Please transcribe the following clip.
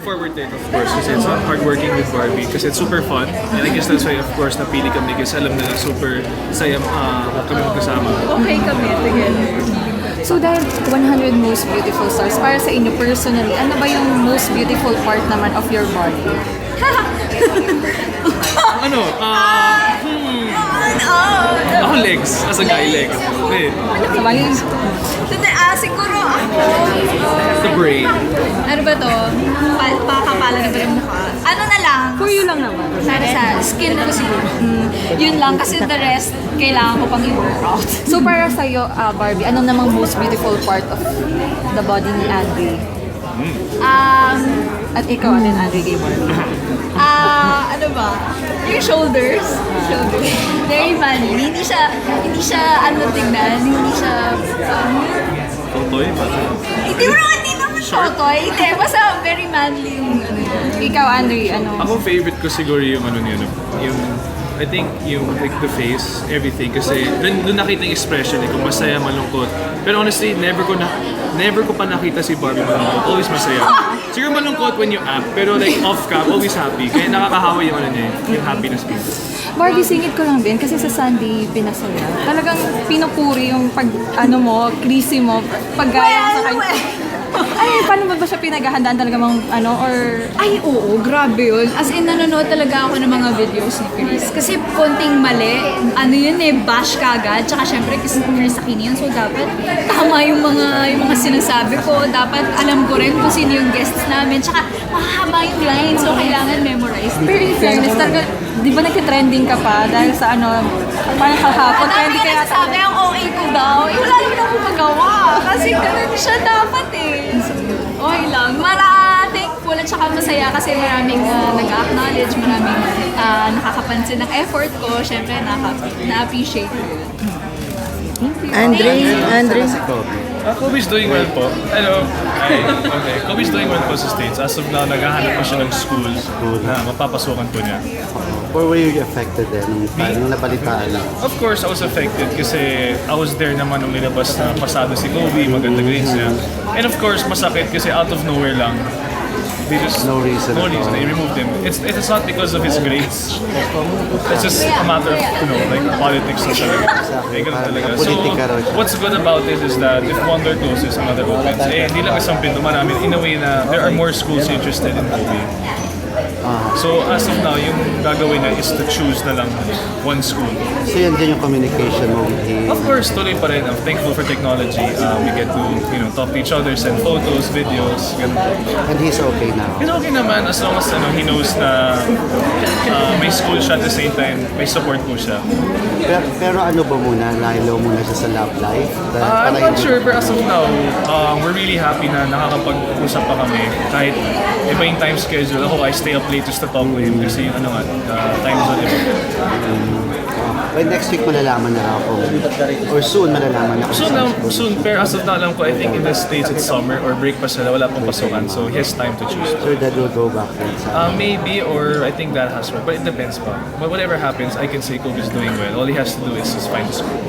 Forward it, of course, kasi it's not hard working with Barbie kasi it's super fun. And I guess that's why, of course, napili kami kasi alam na super saya kami magkasama. Okay kami together. So dahil 100 most beautiful stars, para sa inyo personally, ano ba yung most beautiful part naman of your body? Ano? Ako legs, as a guy, legs. Hindi. Sabagay, Siguro ako. The brain. Ano ba to? Pakapala na ba yung mukha? Ano na lang? for you lang naman. Para sa skin ko siguro. Yun lang kasi the rest kailangan ko pang i-workout. So para sa'yo, Barbie, anong namang most beautiful part of the body ni Andre? At ikaw, ano yung Andre kay Barbie? Ano ba? Yung shoulders. Very funny. Hindi siya ano tignan, hindi siya Totoy ba? hindi naman totoy. Hindi, basta very manly yung ano yun. Ikaw, Andre, ano? Ako favorite ko siguro yung ano niya, no? Yung I think yung like the face, everything kasi doon nakita yung expression eh, kung masaya, malungkot. Pero honestly, never ko pa nakita si Barbie malungkot. Always masaya. Siguro malungkot when you act, pero like off cam, always happy. Kaya nakakahawa yung ano niya, yung happiness niya. Barbie, singit ko lang din kasi sa Sunday pinasaya. Talagang pinupuri yung pag, ano mo, creasy mo, paggaya sa kanya. Ay, paano ba siya pinaghahandaan talaga mga ano, or... Ay, oo, grabe yun. As in, nanonood talaga ako ng mga videos ni Chris. Kasi konting mali, ano yun eh, bash kagad. Tsaka syempre, kasi Chris Aquino yun. So, dapat tama yung mga sinasabi ko. Dapat alam ko rin kung sino yung guests namin. Tsaka, mahaba yung lines. So, kailangan memorize. Pero in fairness, talaga, di ba nagka-trending ka pa dahil sa ano, parang kahapon, Madami trending ka kaya nagsasabi ang OA ko daw. Eh, wala naman ako magawa. Kasi ganun siya dapat eh. So, okay lang. Thankful at saka masaya kasi maraming nag-acknowledge, maraming nakakapansin ng effort ko. Siyempre, na-appreciate ko yun. Andre. Kobe's doing well po. Hello. Hi. Okay. Kobe's doing well po sa States. As of now, naghahanap po siya ng school na mapapasukan po niya. Or were you affected then? Nung nabalitaan lang? Of course, I was affected kasi I was there naman nung nilabas na pasado si Kobe, maganda grades niya. And of course, masakit kasi out of nowhere lang. They just, No reason No at reason. all. They removed him. It's not because of his grades. It's just a matter of, like politics na talaga. Eh, ganun talaga. So, Politika raw siya. what's good about this is that if one door closes, another opens. Eh, hindi lang isang pinto, marami. In a way na there are more schools interested in Kobe. So, as of now, yung gagawin niya is to choose na lang one school. So yan din yung communication mo with him. Of course, tuloy pa rin. I'm thankful for technology. We get to, talk to each other, send photos, videos, ganun. And he's okay now. He's okay naman as long as he knows na may school siya at the same time, may support po siya. Pero ano ba muna? Nahilo muna siya sa love life? I'm not sure, but as of now, we're really happy na nakakapag-usap pa kami. Kahit iba yung time schedule. Ako, I stay up late just to talk with him kasi yung time zone iba. By next week malalaman na ako. Or soon malalaman na ako. Soon, pero as of now, alam ko, I think in the States it's summer or break pa sila, wala pong pasukan. So he has time to choose. Sure, that will go back then. Maybe, or I think that has worked. But it depends pa. But whatever happens, I can say Kobe's doing well. All he has to do is just find the school.